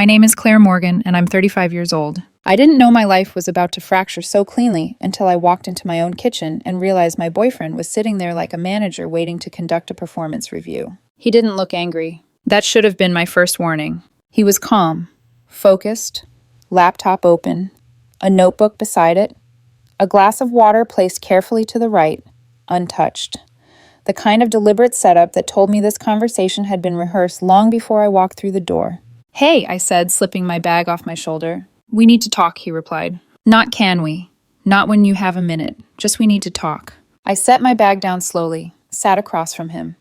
My name is Claire Morgan, and I'm 35 years old. I didn't know my life was about to fracture so cleanly until I walked into my own kitchen and realized my boyfriend was sitting there like a manager waiting to conduct a performance review. He didn't look angry. That should have been my first warning. He was calm, focused, laptop open, a notebook beside it, a glass of water placed carefully to the right, untouched. The kind of deliberate setup that told me this conversation had been rehearsed long before I walked through the door. "Hey," I said, slipping my bag off my shoulder. "We need to talk," he replied. "Not can we. Not when you have a minute. Just we need to talk." I set my bag down slowly, sat across from him.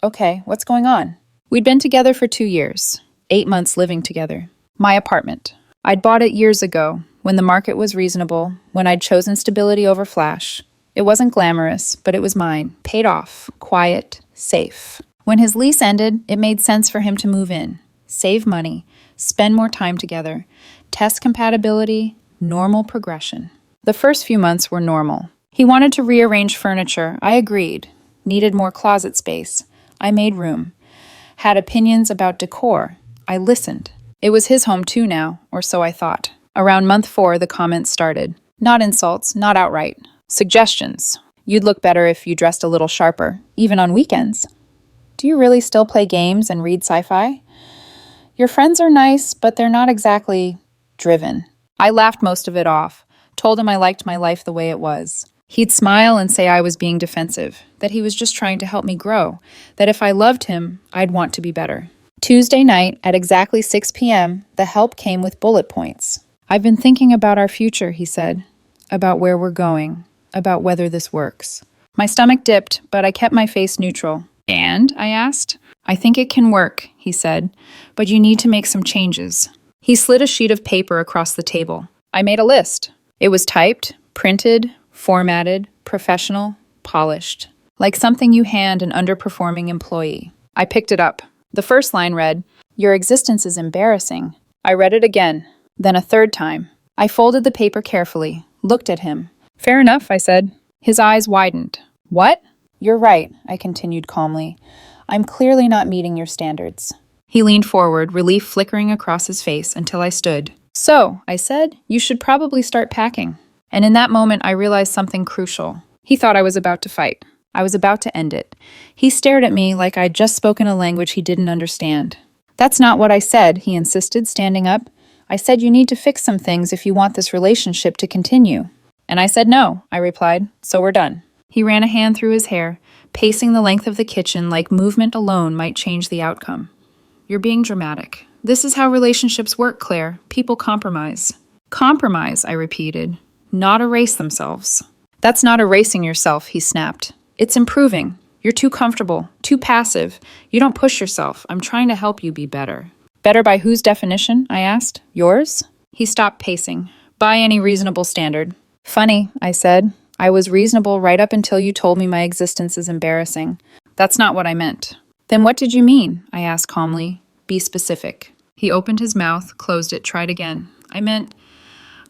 "Okay, what's going on?" We'd been together for 2 years, 8 months living together. My apartment. I'd bought it years ago, when the market was reasonable, when I'd chosen stability over flash. It wasn't glamorous, but it was mine, paid off, quiet, safe. When his lease ended, it made sense for him to move in, save money, spend more time together, test compatibility, normal progression. The first few months were normal. He wanted to rearrange furniture. I agreed. Needed more closet space. I made room. Had opinions about decor. I listened. It was his home too now, or so I thought. Around month 4, the comments started. Not insults, not outright. Suggestions. "You'd look better if you dressed a little sharper, even on weekends." "Do you really still play games and read sci-fi?" "Your friends are nice, but they're not exactly driven." I laughed most of it off, told him I liked my life the way it was. He'd smile and say I was being defensive, that he was just trying to help me grow, that if I loved him, I'd want to be better. Tuesday night, at exactly 6 p.m., the help came with bullet points. "I've been thinking about our future," he said, "about where we're going, about whether this works." My stomach dipped, but I kept my face neutral. "And?" I asked. "I think it can work," he said, "but you need to make some changes." He slid a sheet of paper across the table. I made a list. It was typed, printed, formatted, professional, polished, like something you hand an underperforming employee. I picked it up. The first line read, "Your existence is embarrassing." I read it again, then a third time. I folded the paper carefully, looked at him. "Fair enough," I said. His eyes widened. "What?" "You're right," I continued calmly. "I'm clearly not meeting your standards." He leaned forward, relief flickering across his face until I stood. "So," I said, "you should probably start packing." And in that moment, I realized something crucial. He thought I was about to fight. I was about to end it. He stared at me like I'd just spoken a language he didn't understand. "That's not what I said," he insisted, standing up. "I said you need to fix some things if you want this relationship to continue." And I said no, I replied, "so we're done." He ran a hand through his hair, pacing the length of the kitchen like movement alone might change the outcome. "You're being dramatic. This is how relationships work, Claire. People compromise." "Compromise," I repeated, "not erase themselves." "That's not erasing yourself," he snapped. "It's improving. You're too comfortable, too passive. You don't push yourself. I'm trying to help you be better." "Better by whose definition?" I asked. "Yours?" He stopped pacing. "By any reasonable standard." "Funny," I said. "I was reasonable right up until you told me my existence is embarrassing." "That's not what I meant." "Then what did you mean?" I asked calmly. "Be specific." He opened his mouth, closed it, tried again. "I meant,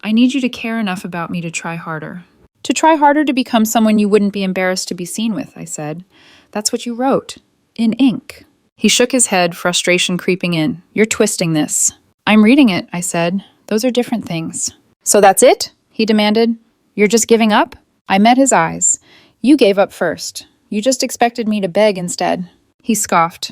I need you to care enough about me to try harder." "To try harder to become someone you wouldn't be embarrassed to be seen with," I said. "That's what you wrote. In ink." He shook his head, frustration creeping in. "You're twisting this." "I'm reading it," I said. "Those are different things." "So that's it?" he demanded. "You're just giving up?" I met his eyes. "You gave up first. You just expected me to beg instead." He scoffed.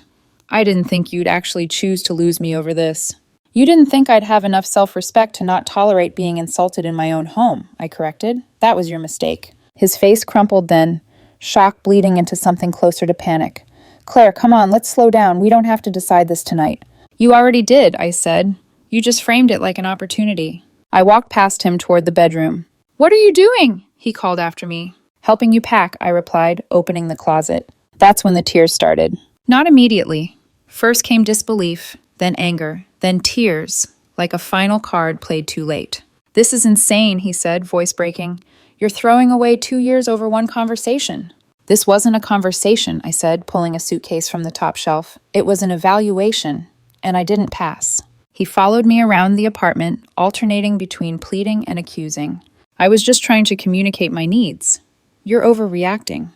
"I didn't think you'd actually choose to lose me over this." "You didn't think I'd have enough self-respect to not tolerate being insulted in my own home," I corrected. "That was your mistake." His face crumpled then, shock bleeding into something closer to panic. "Claire, come on, let's slow down. We don't have to decide this tonight." "You already did," I said. "You just framed it like an opportunity." I walked past him toward the bedroom. "What are you doing?" he called after me. "Helping you pack," I replied, opening the closet. That's when the tears started. Not immediately. First came disbelief, then anger, then tears, like a final card played too late. "This is insane," he said, voice breaking. "You're throwing away 2 years over one conversation." "This wasn't a conversation," I said, pulling a suitcase from the top shelf. "It was an evaluation, and I didn't pass." He followed me around the apartment, alternating between pleading and accusing. "I was just trying to communicate my needs." "You're overreacting."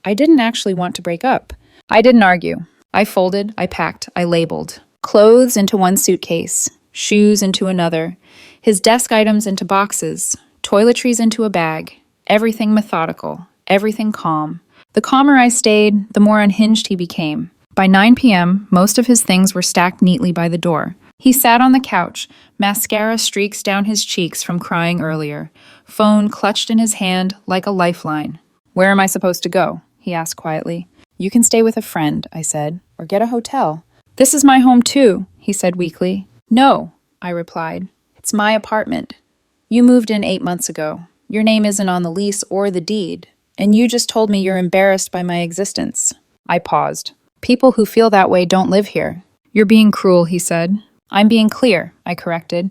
"I didn't actually want to break up." I didn't argue. I folded, I packed, I labeled. Clothes into one suitcase, shoes into another, his desk items into boxes, toiletries into a bag, everything methodical, everything calm. The calmer I stayed, the more unhinged he became. By 9 p.m., most of his things were stacked neatly by the door. He sat on the couch, mascara streaks down his cheeks from crying earlier, phone clutched in his hand like a lifeline. "Where am I supposed to go?" he asked quietly. "You can stay with a friend," I said, "or get a hotel." "This is my home too," he said weakly. "No," I replied. "It's my apartment. You moved in 8 months ago. Your name isn't on the lease or the deed. And you just told me you're embarrassed by my existence." I paused. "People who feel that way don't live here." "You're being cruel," he said. "I'm being clear," I corrected.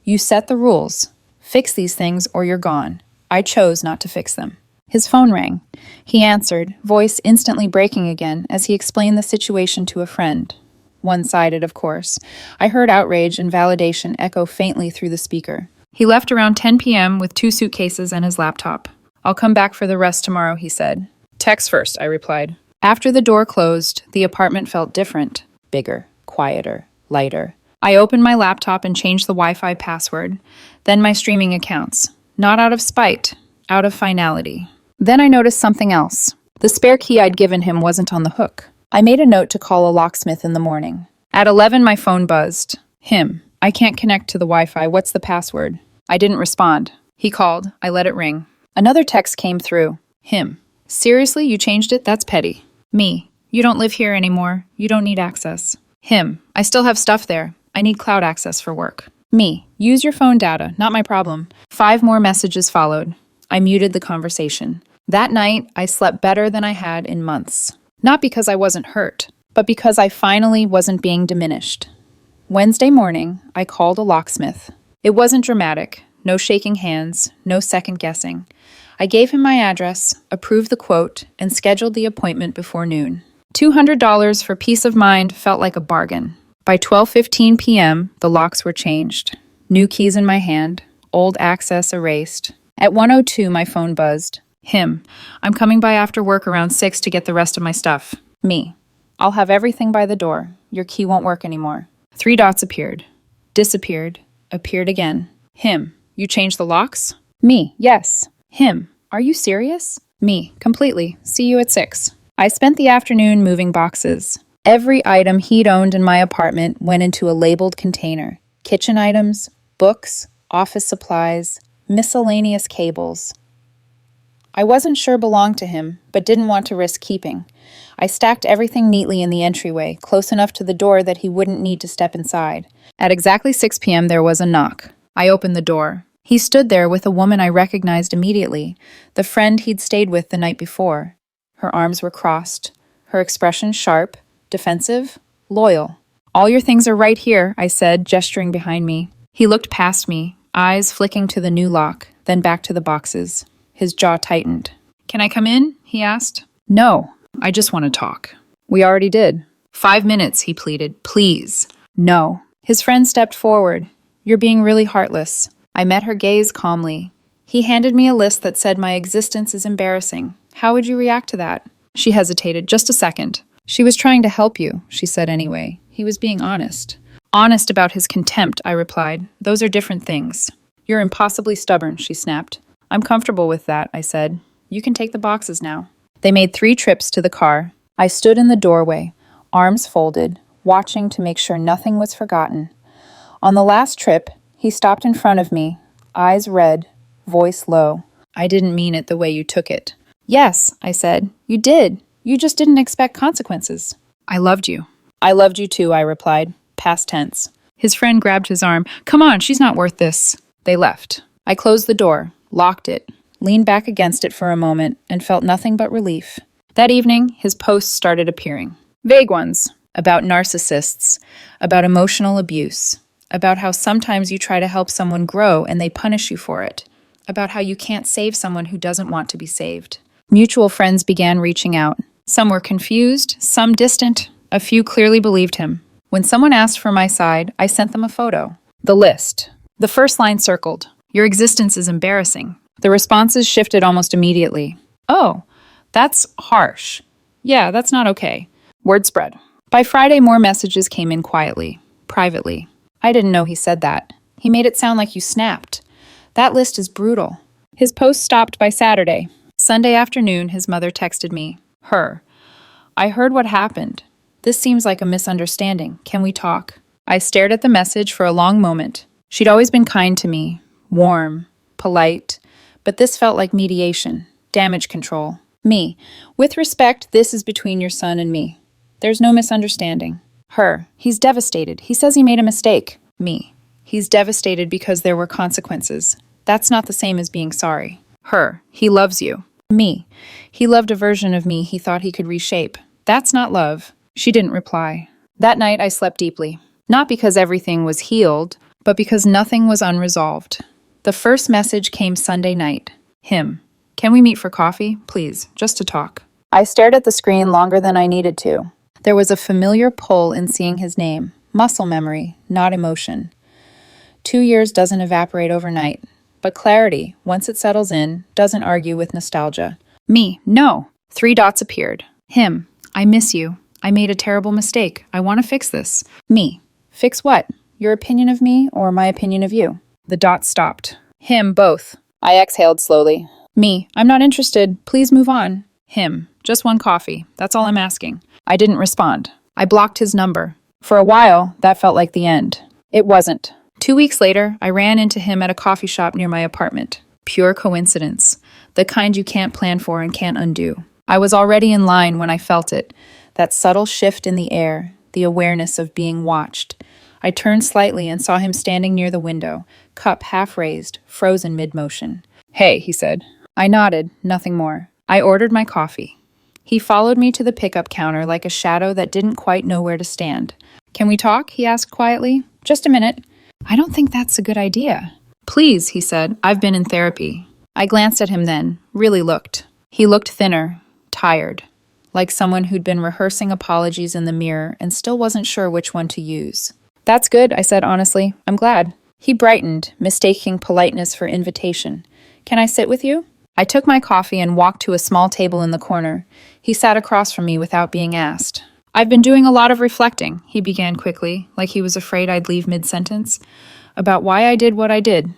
"You set the rules. Fix these things or you're gone." I chose not to fix them. His phone rang. He answered, voice instantly breaking again as he explained the situation to a friend. One-sided, of course. I heard outrage and validation echo faintly through the speaker. He left around 10 p.m. with 2 suitcases and his laptop. "I'll come back for the rest tomorrow," he said. "Text first," I replied. After the door closed, the apartment felt different. Bigger, quieter, lighter. I opened my laptop and changed the Wi-Fi password, then my streaming accounts. Not out of spite, out of finality. Then I noticed something else. The spare key I'd given him wasn't on the hook. I made a note to call a locksmith in the morning. At 11, my phone buzzed. Him. "I can't connect to the Wi-Fi. What's the password?" I didn't respond. He called. I let it ring. Another text came through. Him. "Seriously, you changed it? That's petty." Me. "You don't live here anymore. You don't need access." Him. "I still have stuff there. I need cloud access for work." Me. "Use your phone data. Not my problem." 5 more messages followed. I muted the conversation. That night, I slept better than I had in months. Not because I wasn't hurt, but because I finally wasn't being diminished. Wednesday morning, I called a locksmith. It wasn't dramatic. No shaking hands, no second guessing. I gave him my address, approved the quote, and scheduled the appointment before noon. $200 for peace of mind felt like a bargain. By 12:15 p.m., the locks were changed. New keys in my hand, old access erased. At 1:02, my phone buzzed. Him. "I'm coming by after work around 6 to get the rest of my stuff." Me. "I'll have everything by the door. Your key won't work anymore." 3 dots appeared. Disappeared. Appeared again. Him. "You changed the locks?" Me. "Yes." Him. "Are you serious?" Me. "Completely. See you at 6. I spent the afternoon moving boxes. Every item he'd owned in my apartment went into a labeled container. Kitchen items, books, office supplies, miscellaneous cables. I wasn't sure belonged to him, but didn't want to risk keeping. I stacked everything neatly in the entryway, close enough to the door that he wouldn't need to step inside. At exactly 6 p.m., there was a knock. I opened the door. He stood there with a woman I recognized immediately, the friend he'd stayed with the night before. Her arms were crossed, her expression sharp, defensive, loyal. "All your things are right here," I said, gesturing behind me. He looked past me, eyes flicking to the new lock, then back to the boxes. His jaw tightened. "Can I come in?" he asked. "No, I just want to talk." "We already did." 5 minutes, he pleaded. "Please." "No." His friend stepped forward. "You're being really heartless." I met her gaze calmly. He handed me a list that said my existence is embarrassing. "How would you react to that?" She hesitated. "Just a second." "She was trying to help you," she said anyway. He was being honest. "Honest about his contempt," I replied. "Those are different things." "You're impossibly stubborn," she snapped. "I'm comfortable with that," I said. "You can take the boxes now." They made 3 trips to the car. I stood in the doorway, arms folded, watching to make sure nothing was forgotten. On the last trip, he stopped in front of me, eyes red, voice low. "I didn't mean it the way you took it." "Yes," I said. "You did. You just didn't expect consequences." "I loved you." "I loved you too," I replied, past tense. His friend grabbed his arm. "Come on, she's not worth this." They left. I closed the door, locked it, leaned back against it for a moment, and felt nothing but relief. That evening, his posts started appearing. Vague ones. About narcissists. About emotional abuse. About how sometimes you try to help someone grow and they punish you for it. About how you can't save someone who doesn't want to be saved. Mutual friends began reaching out. Some were confused, some distant. A few clearly believed him. When someone asked for my side, I sent them a photo. The list. The first line circled. "Your existence is embarrassing." The responses shifted almost immediately. "Oh, that's harsh. Yeah, that's not okay." Word spread. By Friday, more messages came in quietly, privately. I didn't know he said that. He made it sound like you snapped. That list is brutal. His post stopped by Saturday. Sunday afternoon, his mother texted me. Her. I heard what happened. This seems like a misunderstanding. Can we talk? I stared at the message for a long moment. She'd always been kind to me, warm, polite, but this felt like mediation, damage control. Me. With respect, this is between your son and me. There's no misunderstanding. Her. He's devastated. He says he made a mistake. Me. He's devastated because there were consequences. That's not the same as being sorry. Her. He loves you. Me. He loved a version of me he thought he could reshape. That's not love. She didn't reply. That night I slept deeply. Not because everything was healed, but because nothing was unresolved. The first message came Sunday night. Him. Can we meet for coffee? Please, just to talk. I stared at the screen longer than I needed to. There was a familiar pull in seeing his name. Muscle memory, not emotion. 2 years doesn't evaporate overnight. But clarity, once it settles in, doesn't argue with nostalgia. Me. No. 3 dots appeared. Him. I miss you. I made a terrible mistake. I want to fix this. Me. Fix what? Your opinion of me or my opinion of you? The dots stopped. Him. Both. I exhaled slowly. Me. I'm not interested. Please move on. Him. Just one coffee. That's all I'm asking. I didn't respond. I blocked his number. For a while, that felt like the end. It wasn't. 2 weeks later, I ran into him at a coffee shop near my apartment. Pure coincidence. The kind you can't plan for and can't undo. I was already in line when I felt it. That subtle shift in the air, the awareness of being watched. I turned slightly and saw him standing near the window, cup half raised, frozen mid-motion. Hey, he said. I nodded, nothing more. I ordered my coffee. He followed me to the pickup counter like a shadow that didn't quite know where to stand. Can we talk? He asked quietly. Just a minute. I don't think that's a good idea. Please, he said. I've been in therapy. I glanced at him then, really looked. He looked thinner, tired, like someone who'd been rehearsing apologies in the mirror and still wasn't sure which one to use. That's good, I said honestly. I'm glad. He brightened, mistaking politeness for invitation. Can I sit with you? I took my coffee and walked to a small table in the corner. He sat across from me without being asked. I've been doing a lot of reflecting, he began quickly, like he was afraid I'd leave mid-sentence, about why I did what I did.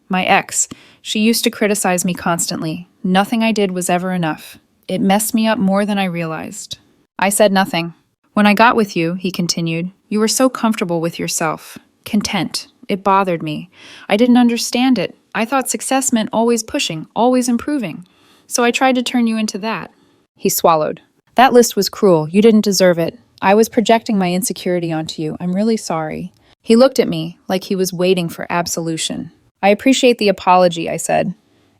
My ex, she used to criticize me constantly. Nothing I did was ever enough. It messed me up more than I realized. I said nothing. When I got with you, he continued, you were so comfortable with yourself, content. It bothered me. I didn't understand it. I thought success meant always pushing, always improving. So I tried to turn you into that. He swallowed. That list was cruel. You didn't deserve it. I was projecting my insecurity onto you. I'm really sorry. He looked at me like he was waiting for absolution. I appreciate the apology, I said.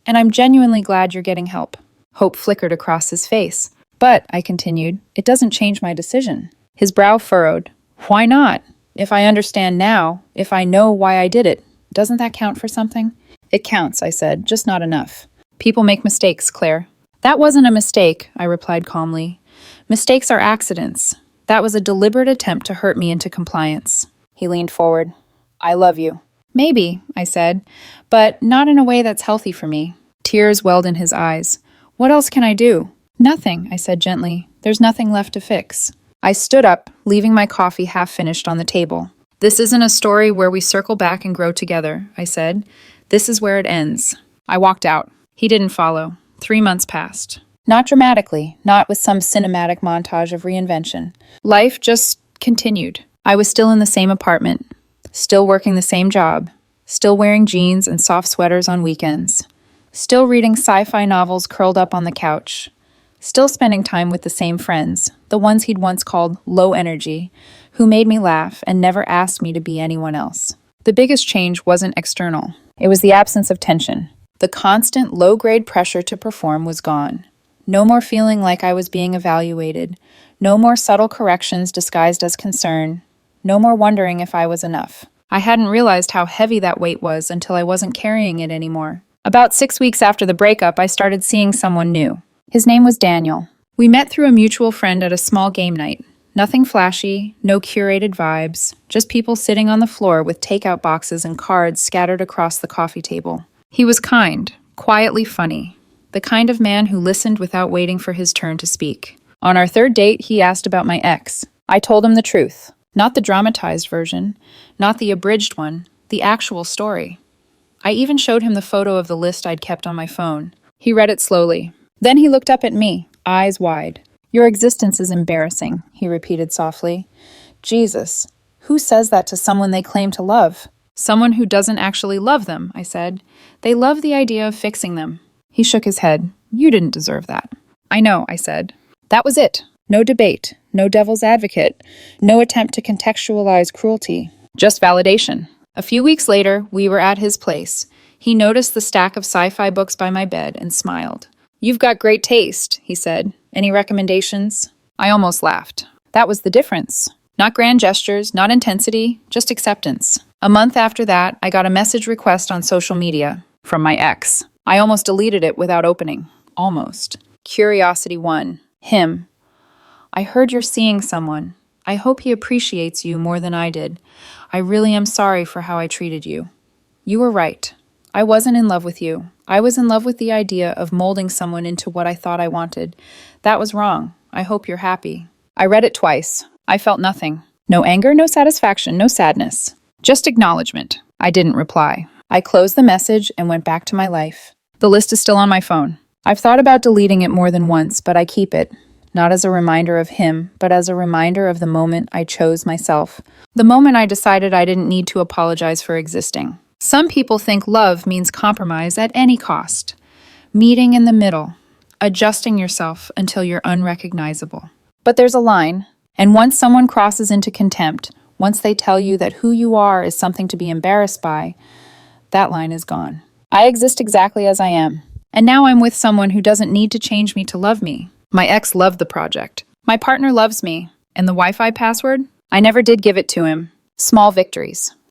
And I'm genuinely glad you're getting help. Hope flickered across his face. But, I continued, it doesn't change my decision. His brow furrowed. Why not? If I understand now, if I know why I did it, doesn't that count for something? It counts, I said, just not enough. People make mistakes, Claire. That wasn't a mistake, I replied calmly. Mistakes are accidents. That was a deliberate attempt to hurt me into compliance. He leaned forward. I love you. Maybe, I said, but not in a way that's healthy for me. Tears welled in his eyes. What else can I do? Nothing, I said gently. There's nothing left to fix. I stood up, leaving my coffee half finished on the table. This isn't a story where we circle back and grow together, I said. This is where it ends. I walked out. He didn't follow. 3 months passed. Not dramatically, not with some cinematic montage of reinvention. Life just continued. I was still in the same apartment, still working the same job, still wearing jeans and soft sweaters on weekends, still reading sci-fi novels curled up on the couch, still spending time with the same friends, the ones he'd once called low energy, who made me laugh and never asked me to be anyone else. The biggest change wasn't external. It was the absence of tension. The constant low-grade pressure to perform was gone. No more feeling like I was being evaluated. No more subtle corrections disguised as concern. No more wondering if I was enough. I hadn't realized how heavy that weight was until I wasn't carrying it anymore. About 6 weeks after the breakup, I started seeing someone new. His name was Daniel. We met through a mutual friend at a small game night. Nothing flashy, no curated vibes, just people sitting on the floor with takeout boxes and cards scattered across the coffee table. He was kind, quietly funny, the kind of man who listened without waiting for his turn to speak. On our third date, he asked about my ex. I told him the truth. Not the dramatized version, not the abridged one, the actual story. I even showed him the photo of the list I'd kept on my phone. He read it slowly. Then he looked up at me, eyes wide. "Your existence is embarrassing," he repeated softly. Jesus, who says that to someone they claim to love? Someone who doesn't actually love them, I said. They love the idea of fixing them. He shook his head. You didn't deserve that. I know, I said. That was it. No debate, no devil's advocate, no attempt to contextualize cruelty. Just validation. A few weeks later, we were at his place. He noticed the stack of sci-fi books by my bed and smiled. You've got great taste, he said. Any recommendations? I almost laughed. That was the difference. Not grand gestures, not intensity, just acceptance. A month after that, I got a message request on social media from my ex. I almost deleted it without opening. Almost. Curiosity won. Him. I heard you're seeing someone. I hope he appreciates you more than I did. I really am sorry for how I treated you. You were right. I wasn't in love with you. I was in love with the idea of molding someone into what I thought I wanted. That was wrong. I hope you're happy. I read it twice. I felt nothing. No anger, no satisfaction, no sadness. Just acknowledgement. I didn't reply. I closed the message and went back to my life. The list is still on my phone. I've thought about deleting it more than once, but I keep it. Not as a reminder of him, but as a reminder of the moment I chose myself. The moment I decided I didn't need to apologize for existing. Some people think love means compromise at any cost. Meeting in the middle. Adjusting yourself until you're unrecognizable. But there's a line, and once someone crosses into contempt, once they tell you that who you are is something to be embarrassed by, that line is gone. I exist exactly as I am. And now I'm with someone who doesn't need to change me to love me. My ex loved the project. My partner loves me. And the Wi-Fi password? I never did give it to him. Small victories.